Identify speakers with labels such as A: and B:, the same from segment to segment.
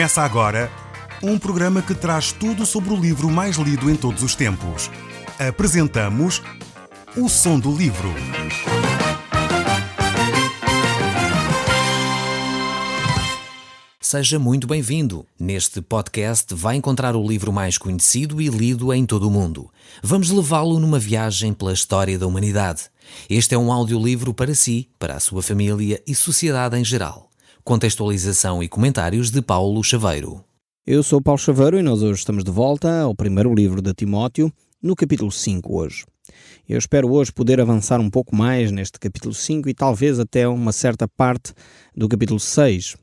A: Começa agora um programa que traz tudo sobre o livro mais lido em todos os tempos. Apresentamos O Som do Livro.
B: Seja muito bem-vindo. Neste podcast vai encontrar o livro mais conhecido e lido em todo o mundo. Vamos levá-lo numa viagem pela história da humanidade. Este é um audiolivro para si, para a sua família e sociedade em geral. Contextualização e comentários de Paulo Chaveiro.
C: Eu sou Paulo Chaveiro e nós hoje estamos de volta ao primeiro livro de Timóteo, no capítulo 5 hoje. Eu espero hoje poder avançar um pouco mais neste capítulo 5 e talvez até uma certa parte do capítulo 6.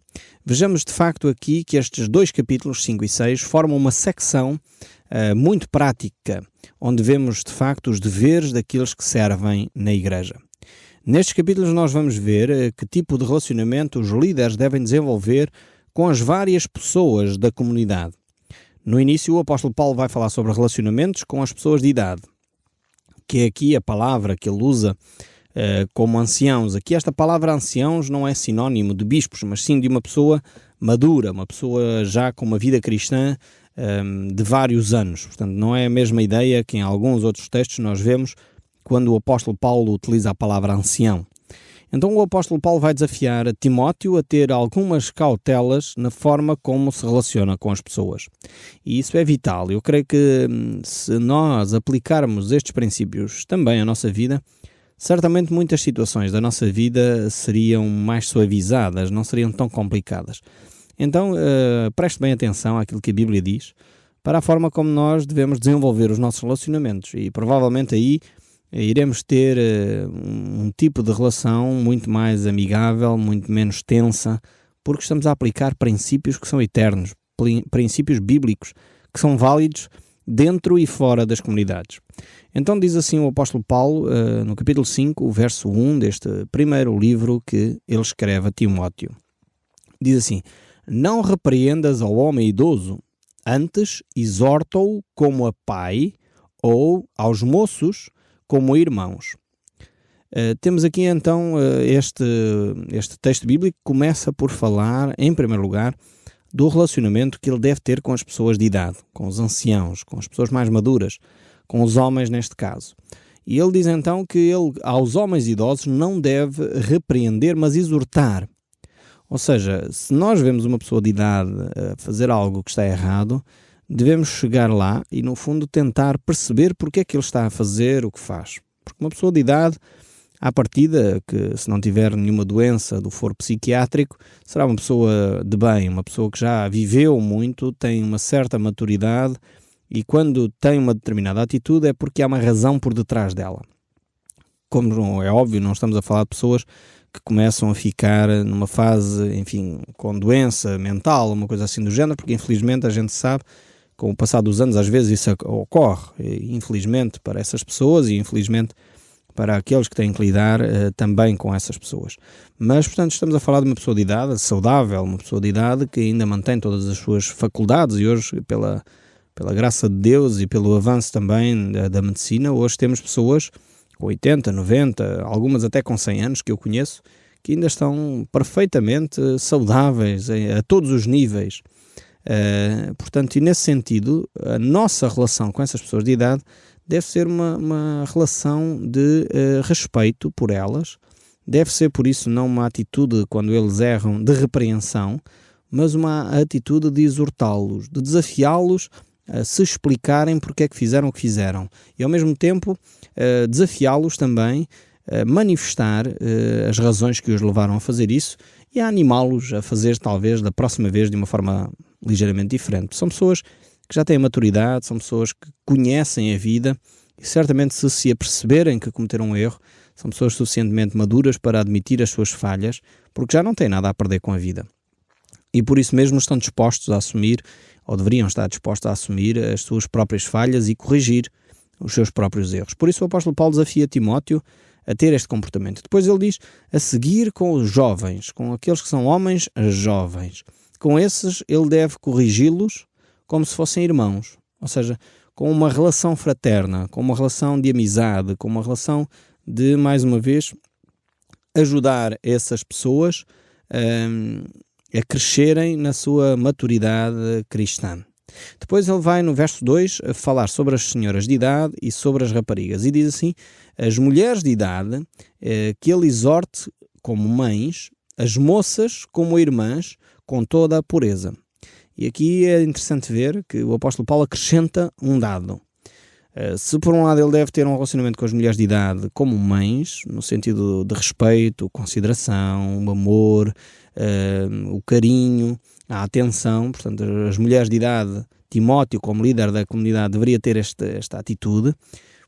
C: Vejamos de facto aqui que estes dois capítulos, 5 e 6, formam uma secção muito prática, onde vemos de facto os deveres daqueles que servem na igreja. Nestes capítulos nós vamos ver que tipo de relacionamento os líderes devem desenvolver com as várias pessoas da comunidade. No início o apóstolo Paulo vai falar sobre relacionamentos com as pessoas de idade, que é aqui a palavra que ele usa como anciãos. Aqui esta palavra anciãos não é sinónimo de bispos, mas sim de uma pessoa madura, uma pessoa já com uma vida cristã de vários anos. Portanto, não é a mesma ideia que em alguns outros textos nós vemos quando o apóstolo Paulo utiliza a palavra ancião. Então o apóstolo Paulo vai desafiar a Timóteo a ter algumas cautelas na forma como se relaciona com as pessoas. E isso é vital. Eu creio que se nós aplicarmos estes princípios também à nossa vida, certamente muitas situações da nossa vida seriam mais suavizadas, não seriam tão complicadas. Então preste bem atenção àquilo que a Bíblia diz para a forma como nós devemos desenvolver os nossos relacionamentos e provavelmente aí iremos ter um tipo de relação muito mais amigável, muito menos tensa, porque estamos a aplicar princípios que são eternos, princípios bíblicos que são válidos dentro e fora das comunidades. Então diz assim o apóstolo Paulo, no capítulo 5, o verso 1 deste primeiro livro que ele escreve a Timóteo. Diz assim: não repreendas ao homem idoso, antes exorta-o como a pai, ou aos moços como irmãos. Temos aqui então este texto bíblico que começa por falar, em primeiro lugar, do relacionamento que ele deve ter com as pessoas de idade, com os anciãos, com as pessoas mais maduras, com os homens neste caso. E ele diz então que ele, aos homens idosos, não deve repreender, mas exortar. Ou seja, se nós vemos uma pessoa de idade a fazer algo que está errado, devemos chegar lá e, no fundo, tentar perceber porque é que ele está a fazer o que faz. Porque uma pessoa de idade, à partida, que se não tiver nenhuma doença do foro psiquiátrico, será uma pessoa de bem, uma pessoa que já viveu muito, tem uma certa maturidade e quando tem uma determinada atitude é porque há uma razão por detrás dela. Como é óbvio, não estamos a falar de pessoas que começam a ficar numa fase, enfim, com doença mental, uma coisa assim do género, porque infelizmente a gente sabe, com o passar dos anos, às vezes isso ocorre, infelizmente para essas pessoas e infelizmente para aqueles que têm que lidar também com essas pessoas. Mas, portanto, estamos a falar de uma pessoa de idade saudável, uma pessoa de idade que ainda mantém todas as suas faculdades e hoje, pela graça de Deus e pelo avanço também da medicina, hoje temos pessoas com 80, 90, algumas até com 100 anos que eu conheço, que ainda estão perfeitamente saudáveis a todos os níveis. Portanto, e nesse sentido, a nossa relação com essas pessoas de idade deve ser uma relação de respeito por elas, deve ser por isso não uma atitude, quando eles erram, de repreensão, mas uma atitude de exortá-los, de desafiá-los a se explicarem porque é que fizeram o que fizeram e ao mesmo tempo desafiá-los também a manifestar as razões que os levaram a fazer isso e a animá-los a fazer talvez da próxima vez de uma forma ligeiramente diferente. São pessoas que já têm maturidade, são pessoas que conhecem a vida e certamente se aperceberem que cometeram um erro, são pessoas suficientemente maduras para admitir as suas falhas, porque já não têm nada a perder com a vida. E por isso mesmo estão dispostos a assumir, ou deveriam estar dispostos a assumir as suas próprias falhas e corrigir os seus próprios erros. Por isso o apóstolo Paulo desafia Timóteo a ter este comportamento. Depois ele diz a seguir com os jovens, com aqueles que são homens jovens. Com esses ele deve corrigi-los como se fossem irmãos, ou seja, com uma relação fraterna, com uma relação de amizade, com uma relação de, mais uma vez, ajudar essas pessoas a crescerem na sua maturidade cristã. Depois ele vai no verso 2 a falar sobre as senhoras de idade e sobre as raparigas, e diz assim: as mulheres de idade que ele exorte como mães, as moças como irmãs, com toda a pureza. E aqui é interessante ver que o apóstolo Paulo acrescenta um dado. Se por um lado ele deve ter um relacionamento com as mulheres de idade como mães, no sentido de respeito, consideração, o amor, o carinho, a atenção, portanto as mulheres de idade, Timóteo como líder da comunidade deveria ter esta atitude.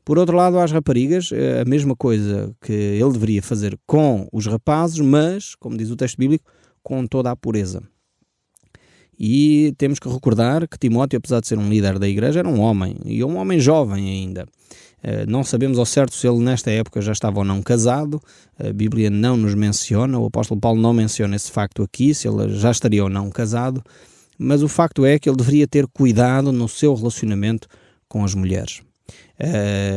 C: Por outro lado, às raparigas, a mesma coisa que ele deveria fazer com os rapazes, mas, como diz o texto bíblico, com toda a pureza. E temos que recordar que Timóteo, apesar de ser um líder da igreja, era um homem, e um homem jovem ainda. Não sabemos ao certo se ele nesta época já estava ou não casado, a Bíblia não nos menciona, o apóstolo Paulo não menciona esse facto aqui, se ele já estaria ou não casado, mas o facto é que ele deveria ter cuidado no seu relacionamento com as mulheres.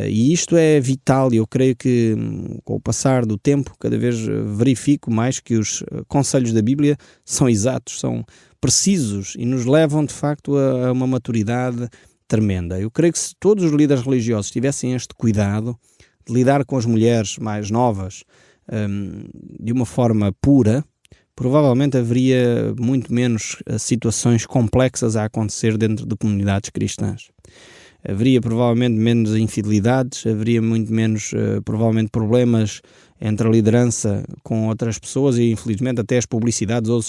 C: E isto é vital, e eu creio que com o passar do tempo cada vez verifico mais que os conselhos da Bíblia são exatos, são precisos e nos levam de facto a uma maturidade tremenda. Eu creio que se todos os líderes religiosos tivessem este cuidado de lidar com as mulheres mais novas de uma forma pura, provavelmente haveria muito menos situações complexas a acontecer dentro de comunidades cristãs. Haveria provavelmente menos infidelidades, haveria muito menos, provavelmente, problemas entre a liderança com outras pessoas, e infelizmente até as publicidades hoje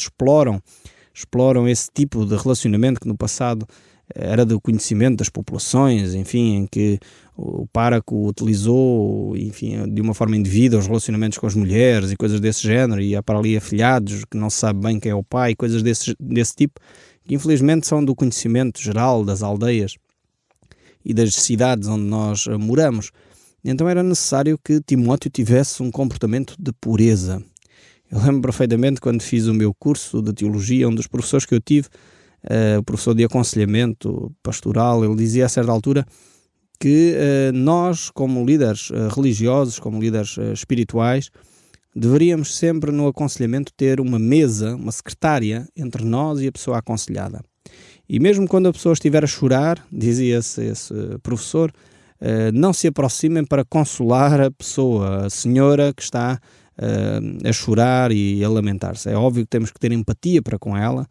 C: exploram esse tipo de relacionamento que no passado era do conhecimento das populações, enfim, em que o pároco utilizou, enfim, de uma forma indevida os relacionamentos com as mulheres e coisas desse género, e há para ali afilhados que não se sabe bem quem é o pai, coisas desse tipo, que infelizmente são do conhecimento geral das aldeias e das cidades onde nós moramos. Então era necessário que Timóteo tivesse um comportamento de pureza. Eu lembro perfeitamente quando fiz o meu curso de teologia, um dos professores que eu tive, o professor de aconselhamento pastoral, ele dizia a certa altura que nós, como líderes religiosos, como líderes espirituais, deveríamos sempre no aconselhamento ter uma mesa, uma secretária entre nós e a pessoa aconselhada. E mesmo quando a pessoa estiver a chorar, dizia esse professor, não se aproximem para consolar a pessoa, a senhora que está a chorar e a lamentar-se. É óbvio que temos que ter empatia para com ela,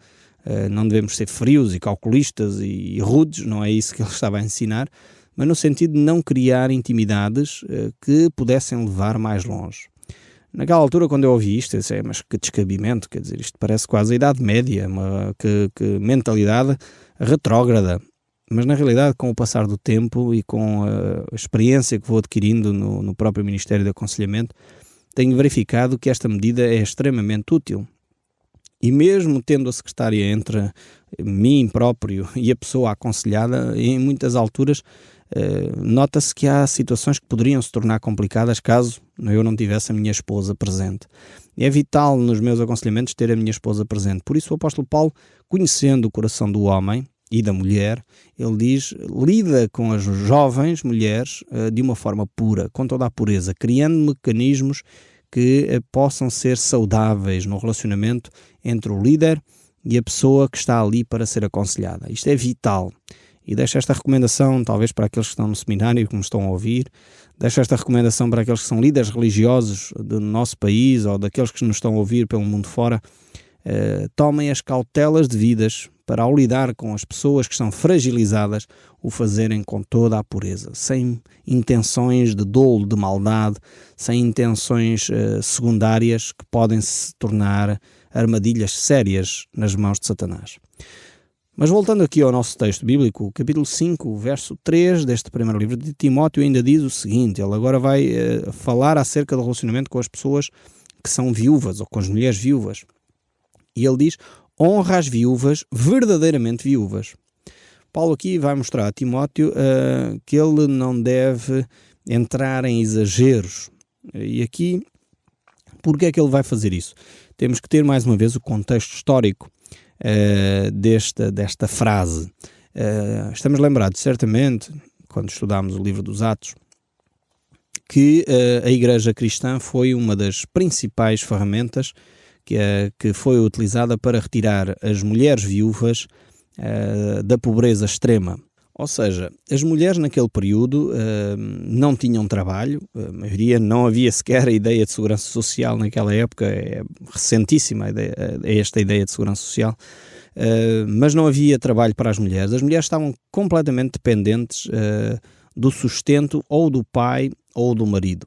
C: não devemos ser frios e calculistas e rudes, não é isso que ele estava a ensinar, mas no sentido de não criar intimidades que pudessem levar mais longe. Naquela altura, quando eu ouvi isto, eu disse, mas que descabimento, quer dizer, isto parece quase a Idade Média, que mentalidade retrógrada. Mas na realidade, com o passar do tempo e com a experiência que vou adquirindo no próprio Ministério de Aconselhamento, tenho verificado que esta medida é extremamente útil. E mesmo tendo a secretária entre mim próprio e a pessoa aconselhada, em muitas alturas nota-se que há situações que poderiam se tornar complicadas caso eu não tivesse a minha esposa presente. É vital nos meus aconselhamentos ter a minha esposa presente. Por isso o apóstolo Paulo, conhecendo o coração do homem e da mulher, ele diz, lida com as jovens mulheres de uma forma pura, com toda a pureza, criando mecanismos que possam ser saudáveis no relacionamento entre o líder e a pessoa que está ali para ser aconselhada. Isto é vital. E deixo esta recomendação, talvez para aqueles que estão no seminário e que me estão a ouvir, deixo esta recomendação para aqueles que são líderes religiosos do nosso país ou daqueles que nos estão a ouvir pelo mundo fora, tomem as cautelas devidas para, ao lidar com as pessoas que são fragilizadas, o fazerem com toda a pureza, sem intenções de dolo, de maldade, sem intenções secundárias que podem se tornar armadilhas sérias nas mãos de Satanás. Mas voltando aqui ao nosso texto bíblico, o capítulo 5, verso 3 deste primeiro livro de Timóteo ainda diz o seguinte, ele agora vai falar acerca do relacionamento com as pessoas que são viúvas ou com as mulheres viúvas. E ele diz, honra as viúvas, verdadeiramente viúvas. Paulo aqui vai mostrar a Timóteo que ele não deve entrar em exageros. E aqui, porque é que ele vai fazer isso? Temos que ter mais uma vez o contexto histórico desta frase. Estamos lembrados, certamente, quando estudámos o livro dos Atos, que a Igreja Cristã foi uma das principais ferramentas que foi utilizada para retirar as mulheres viúvas da pobreza extrema. Ou seja, as mulheres naquele período não tinham trabalho, a maioria não havia sequer a ideia de segurança social naquela época, é recentíssima esta ideia de segurança social, mas não havia trabalho para as mulheres. As mulheres estavam completamente dependentes do sustento ou do pai ou do marido.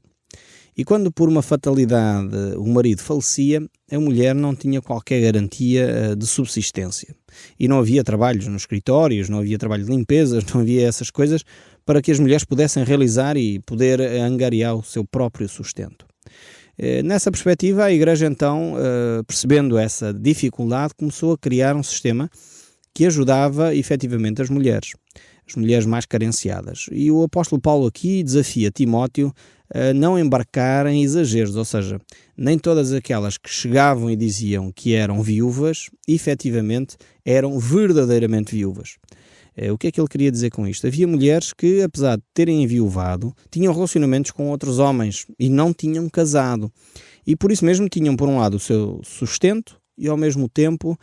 C: E quando por uma fatalidade o marido falecia, a mulher não tinha qualquer garantia de subsistência. E não havia trabalhos nos escritórios, não havia trabalho de limpezas, não havia essas coisas para que as mulheres pudessem realizar e poder angariar o seu próprio sustento. Nessa perspectiva, a Igreja então, percebendo essa dificuldade, começou a criar um sistema que ajudava efetivamente as mulheres mais carenciadas. E o apóstolo Paulo aqui desafia Timóteo a não embarcar em exageros, ou seja, nem todas aquelas que chegavam e diziam que eram viúvas, efetivamente eram verdadeiramente viúvas. O que é que ele queria dizer com isto? Havia mulheres que, apesar de terem enviuvado, tinham relacionamentos com outros homens e não tinham casado. E por isso mesmo tinham, por um lado, o seu sustento e, ao mesmo tempo,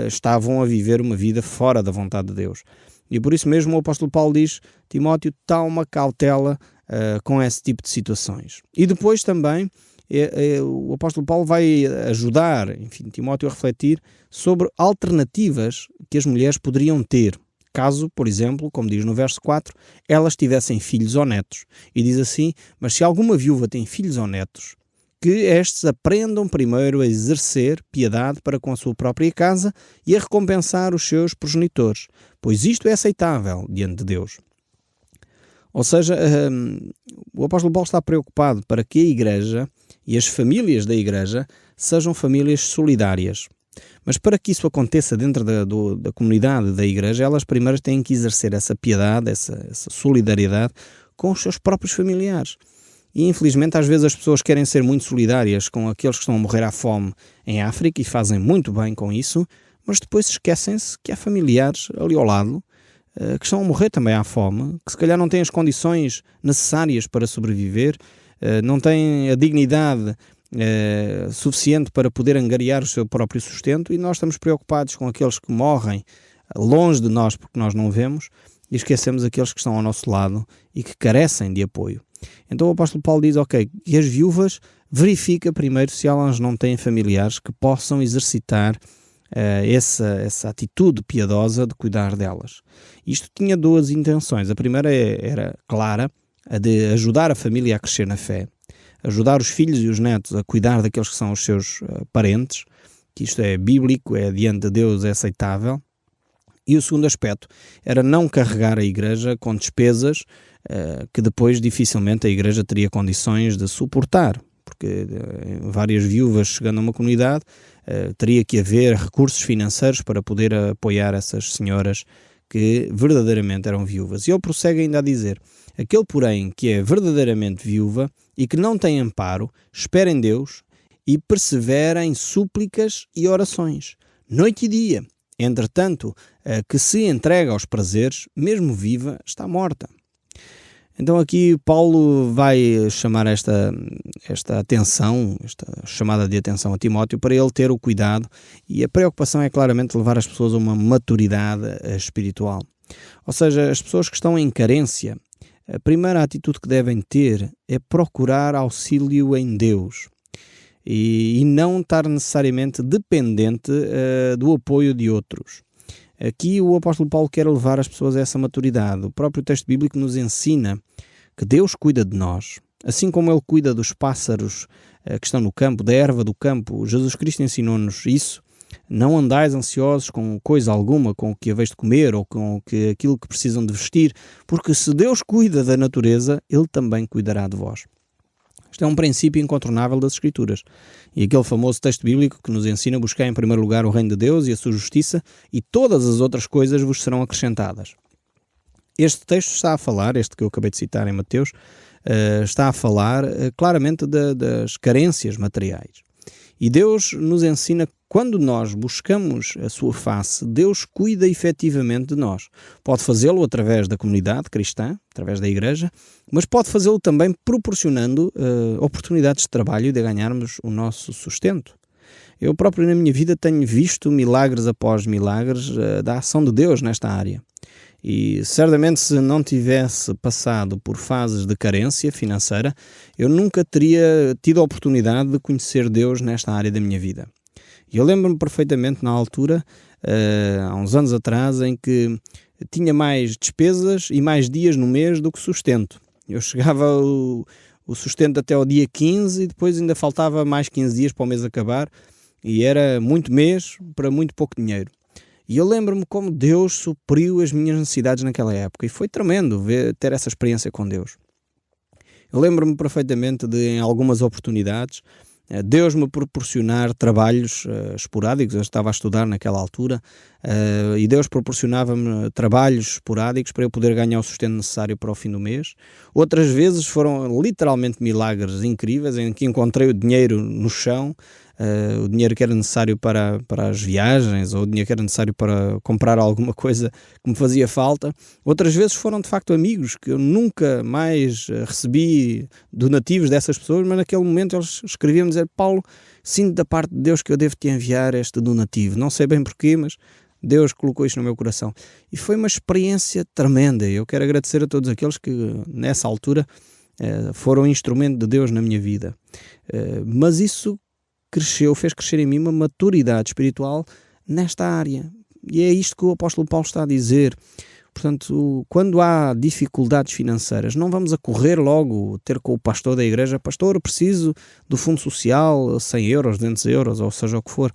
C: estavam a viver uma vida fora da vontade de Deus. E por isso mesmo o apóstolo Paulo diz: Timóteo, toma cautela com esse tipo de situações. E depois também o apóstolo Paulo vai ajudar, Timóteo a refletir sobre alternativas que as mulheres poderiam ter, caso, por exemplo, como diz no verso 4, elas tivessem filhos ou netos. E diz assim: mas se alguma viúva tem filhos ou netos, que estes aprendam primeiro a exercer piedade para com a sua própria casa e a recompensar os seus progenitores, pois isto é aceitável diante de Deus. Ou seja, o apóstolo Paulo está preocupado para que a Igreja e as famílias da Igreja sejam famílias solidárias. Mas para que isso aconteça dentro da comunidade da Igreja, elas primeiro têm que exercer essa piedade, essa solidariedade com os seus próprios familiares. E infelizmente às vezes as pessoas querem ser muito solidárias com aqueles que estão a morrer à fome em África e fazem muito bem com isso, mas depois esquecem-se que há familiares ali ao lado que estão a morrer também à fome, que se calhar não têm as condições necessárias para sobreviver, não têm a dignidade suficiente para poder angariar o seu próprio sustento, e nós estamos preocupados com aqueles que morrem longe de nós porque nós não vemos e esquecemos aqueles que estão ao nosso lado e que carecem de apoio. Então o apóstolo Paulo diz, e as viúvas, verifica primeiro se elas não têm familiares que possam exercitar essa atitude piedosa de cuidar delas. Isto tinha duas intenções. A primeira era clara, a de ajudar a família a crescer na fé, ajudar os filhos e os netos a cuidar daqueles que são os seus parentes, que isto é bíblico, é diante de Deus, é aceitável. E o segundo aspecto era não carregar a Igreja com despesas que depois dificilmente a Igreja teria condições de suportar, porque várias viúvas chegando a uma comunidade teria que haver recursos financeiros para poder apoiar essas senhoras que verdadeiramente eram viúvas. E ele prossegue ainda a dizer: aquele, porém, que é verdadeiramente viúva e que não tem amparo, espera em Deus e persevera em súplicas e orações, noite e dia. Entretanto, a que se entrega aos prazeres, mesmo viva, está morta. Então aqui Paulo vai chamar esta atenção, esta chamada de atenção a Timóteo, para ele ter o cuidado, e a preocupação é claramente levar as pessoas a uma maturidade espiritual. Ou seja, as pessoas que estão em carência, a primeira atitude que devem ter é procurar auxílio em Deus e não estar necessariamente dependente do apoio de outros. Aqui o apóstolo Paulo quer levar as pessoas a essa maturidade. O próprio texto bíblico nos ensina que Deus cuida de nós, assim como Ele cuida dos pássaros que estão no campo, da erva do campo. Jesus Cristo ensinou-nos isso. Não andais ansiosos com coisa alguma, com o que haveis de comer ou com aquilo que precisam de vestir, porque se Deus cuida da natureza, Ele também cuidará de vós. Isto é um princípio incontornável das Escrituras. E aquele famoso texto bíblico que nos ensina a buscar em primeiro lugar o reino de Deus e a sua justiça, e todas as outras coisas vos serão acrescentadas. Este texto está a falar, este que eu acabei de citar em Mateus, está a falar claramente das carências materiais. E Deus nos ensina que quando nós buscamos a sua face, Deus cuida efetivamente de nós. Pode fazê-lo através da comunidade cristã, através da Igreja, mas pode fazê-lo também proporcionando oportunidades de trabalho e de ganharmos o nosso sustento. Eu próprio na minha vida tenho visto milagres após milagres da ação de Deus nesta área. E certamente se não tivesse passado por fases de carência financeira, eu nunca teria tido a oportunidade de conhecer Deus nesta área da minha vida. E eu lembro-me perfeitamente na altura, há uns anos atrás, em que tinha mais despesas e mais dias no mês do que sustento. Eu chegava o sustento até ao dia 15 e depois ainda faltava mais 15 dias para o mês acabar e era muito mês para muito pouco dinheiro. E eu lembro-me como Deus supriu as minhas necessidades naquela época e foi tremendo ter essa experiência com Deus. Eu lembro-me perfeitamente de, em algumas oportunidades, Deus me proporcionar trabalhos esporádicos. Eu estava a estudar naquela altura e Deus proporcionava-me trabalhos esporádicos para eu poder ganhar o sustento necessário para o fim do mês. Outras vezes foram literalmente milagres incríveis em que encontrei o dinheiro no chão, o dinheiro que era necessário para as viagens ou o dinheiro que era necessário para comprar alguma coisa que me fazia falta. Outras vezes foram de facto amigos que eu nunca mais recebi donativos dessas pessoas, mas naquele momento eles escreviam-me dizer: Paulo, sinto da parte de Deus que eu devo te enviar este donativo. Não sei bem porquê, mas Deus colocou isto no meu coração. E foi uma experiência tremenda. Eu quero agradecer a todos aqueles que nessa altura foram instrumento de Deus na minha vida. Mas isso fez crescer em mim uma maturidade espiritual nesta área. E é isto que o apóstolo Paulo está a dizer. Portanto, quando há dificuldades financeiras, não vamos a correr logo ter com o pastor da igreja: pastor, eu preciso do fundo social, 100 euros, 200 euros, ou seja o que for.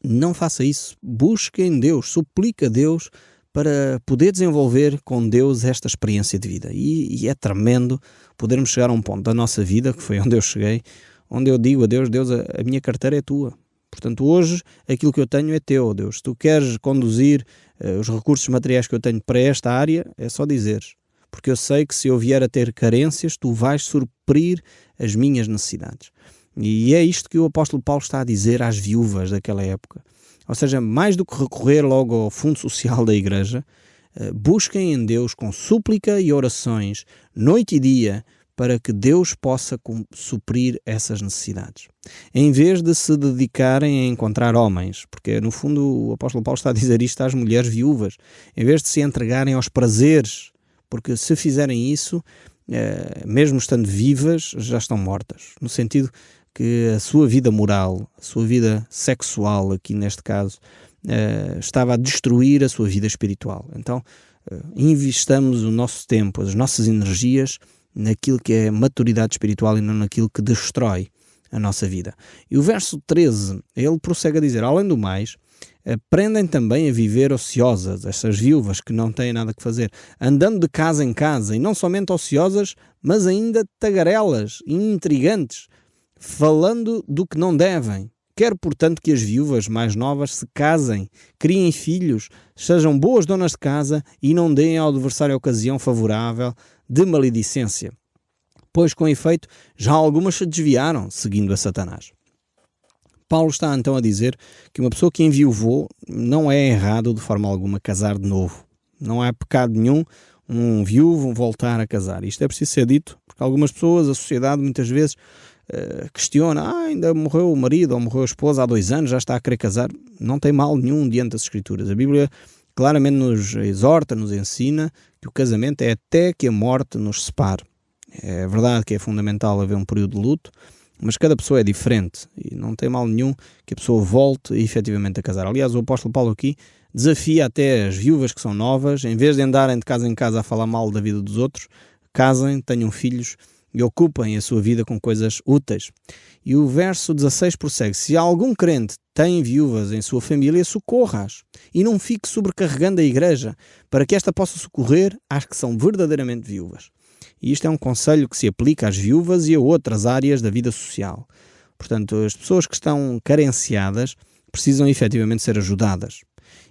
C: Não faça isso. Busque em Deus, suplique a Deus para poder desenvolver com Deus esta experiência de vida. E é tremendo podermos chegar a um ponto da nossa vida, que foi onde eu cheguei, onde eu digo a Deus: Deus, a minha carteira é tua. Portanto, hoje aquilo que eu tenho é teu, Deus. Se tu queres conduzir os recursos materiais que eu tenho para esta área, é só dizeres. Porque eu sei que se eu vier a ter carências, tu vais suprir as minhas necessidades. E é isto que o apóstolo Paulo está a dizer às viúvas daquela época. Ou seja, mais do que recorrer logo ao fundo social da igreja, busquem em Deus com súplica e orações, noite e dia, para que Deus possa suprir essas necessidades. Em vez de se dedicarem a encontrar homens, porque no fundo o apóstolo Paulo está a dizer isto às mulheres viúvas, em vez de se entregarem aos prazeres, porque se fizerem isso, mesmo estando vivas, já estão mortas. No sentido que a sua vida moral, a sua vida sexual, aqui neste caso, estava a destruir a sua vida espiritual. Então, investamos o nosso tempo, as nossas energias naquilo que é maturidade espiritual e não naquilo que destrói a nossa vida. E o verso 13, ele prossegue a dizer: além do mais, aprendem também a viver ociosas, essas viúvas que não têm nada que fazer, andando de casa em casa, e não somente ociosas, mas ainda tagarelas e intrigantes, falando do que não devem. Quero, portanto, que as viúvas mais novas se casem, criem filhos, sejam boas donas de casa e não deem ao adversário a ocasião favorável de maledicência, pois com efeito já algumas se desviaram, seguindo a Satanás. Paulo está então a dizer que uma pessoa que enviuvou não é errado de forma alguma casar de novo. Não há pecado nenhum um viúvo voltar a casar. Isto é preciso ser dito, porque algumas pessoas, a sociedade muitas vezes questiona: ainda morreu o marido ou morreu a esposa há 2 anos, já está a querer casar. Não tem mal nenhum diante das Escrituras. A Bíblia claramente nos exorta, nos ensina que o casamento é até que a morte nos separe. É verdade que é fundamental haver um período de luto, mas cada pessoa é diferente e não tem mal nenhum que a pessoa volte efetivamente a casar. Aliás, o apóstolo Paulo aqui desafia até as viúvas que são novas, em vez de andarem de casa em casa a falar mal da vida dos outros, casem, tenham filhos e ocupem a sua vida com coisas úteis. E o verso 16 prossegue: se algum crente tem viúvas em sua família, socorra-as e não fique sobrecarregando a igreja, para que esta possa socorrer às que são verdadeiramente viúvas. E isto é um conselho que se aplica às viúvas e a outras áreas da vida social. Portanto, as pessoas que estão carenciadas precisam efetivamente ser ajudadas.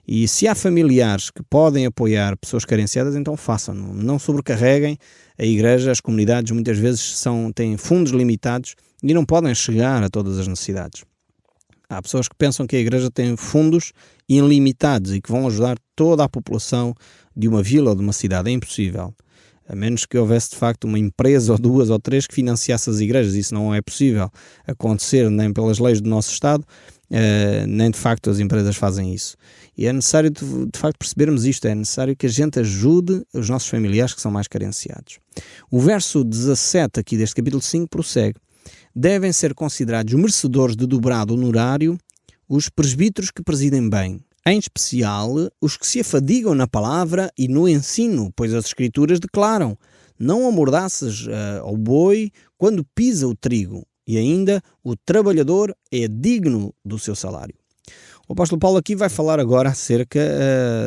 C: E se há familiares que podem apoiar pessoas carenciadas, então façam-no. Não sobrecarreguem a igreja. As comunidades muitas vezes têm fundos limitados e não podem chegar a todas as necessidades. Há pessoas que pensam que a igreja tem fundos ilimitados e que vão ajudar toda a população de uma vila ou de uma cidade. É impossível. a menos que houvesse de facto uma empresa ou 2 ou 3 que financiasse as igrejas. Isso não é possível acontecer nem pelas leis do nosso Estado, nem de facto as empresas fazem isso. E é necessário de facto percebermos isto, é necessário que a gente ajude os nossos familiares que são mais carenciados. O verso 17 aqui deste capítulo 5 prossegue: devem ser considerados merecedores de dobrado honorário os presbíteros que presidem bem, em especial os que se afadigam na palavra e no ensino, pois as Escrituras declaram: não amordaças ao boi quando pisa o trigo, e ainda o trabalhador é digno do seu salário. O apóstolo Paulo aqui vai falar agora acerca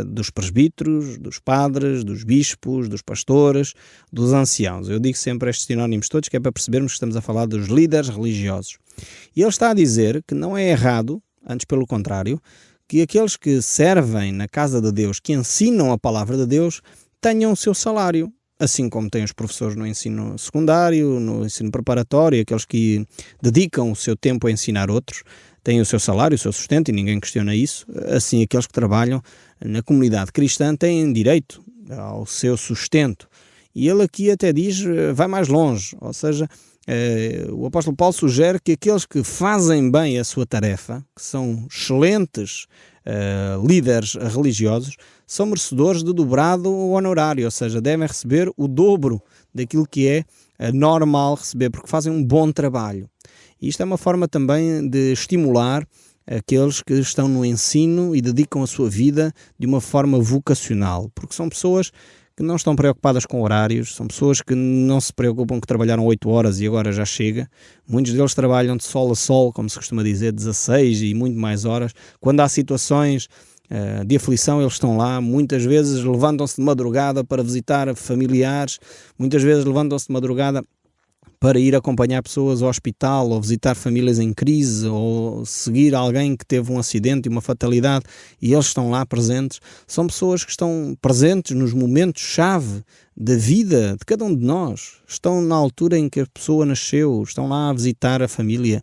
C: dos presbíteros, dos padres, dos bispos, dos pastores, dos anciãos. Eu digo sempre estes sinónimos todos, que é para percebermos que estamos a falar dos líderes religiosos. E ele está a dizer que não é errado, antes pelo contrário, que aqueles que servem na casa de Deus, que ensinam a palavra de Deus, tenham o seu salário. Assim como têm os professores no ensino secundário, no ensino preparatório, aqueles que dedicam o seu tempo a ensinar outros, têm o seu salário, o seu sustento, e ninguém questiona isso. Assim, aqueles que trabalham na comunidade cristã têm direito ao seu sustento. E ele aqui até diz, vai mais longe, ou seja, o apóstolo Paulo sugere que aqueles que fazem bem a sua tarefa, que são excelentes líderes religiosos, são merecedores de dobrado honorário, ou seja, devem receber o dobro daquilo que é normal receber, porque fazem um bom trabalho. E isto é uma forma também de estimular aqueles que estão no ensino e dedicam a sua vida de uma forma vocacional, porque são pessoas que não estão preocupadas com horários, são pessoas que não se preocupam que trabalharam 8 horas e agora já chega. Muitos deles trabalham de sol a sol, como se costuma dizer, 16 e muito mais horas. Quando há situações de aflição, eles estão lá. Muitas vezes levantam-se de madrugada para visitar familiares, muitas vezes levantam-se de madrugada para ir acompanhar pessoas ao hospital, ou visitar famílias em crise, ou seguir alguém que teve um acidente e uma fatalidade, e eles estão lá presentes. São pessoas que estão presentes nos momentos-chave da vida de cada um de nós. Estão na altura em que a pessoa nasceu, estão lá a visitar a família,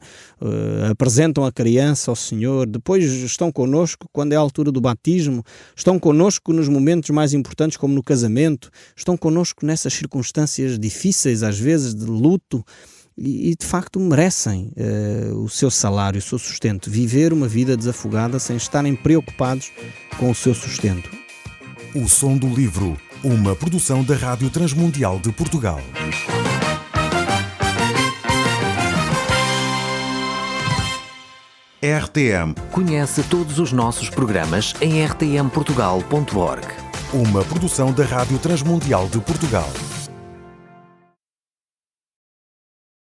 C: apresentam a criança ao Senhor, depois estão connosco quando é a altura do batismo, estão connosco nos momentos mais importantes como no casamento, estão connosco nessas circunstâncias difíceis, às vezes de luto, e de facto merecem o seu salário, o seu sustento, viver uma vida desafogada sem estarem preocupados com o seu sustento.
A: O Som do Livro, uma produção da Rádio Transmundial de Portugal. RTM.
B: Conhece todos os nossos programas em rtmportugal.org.
A: Uma produção da Rádio Transmundial de Portugal.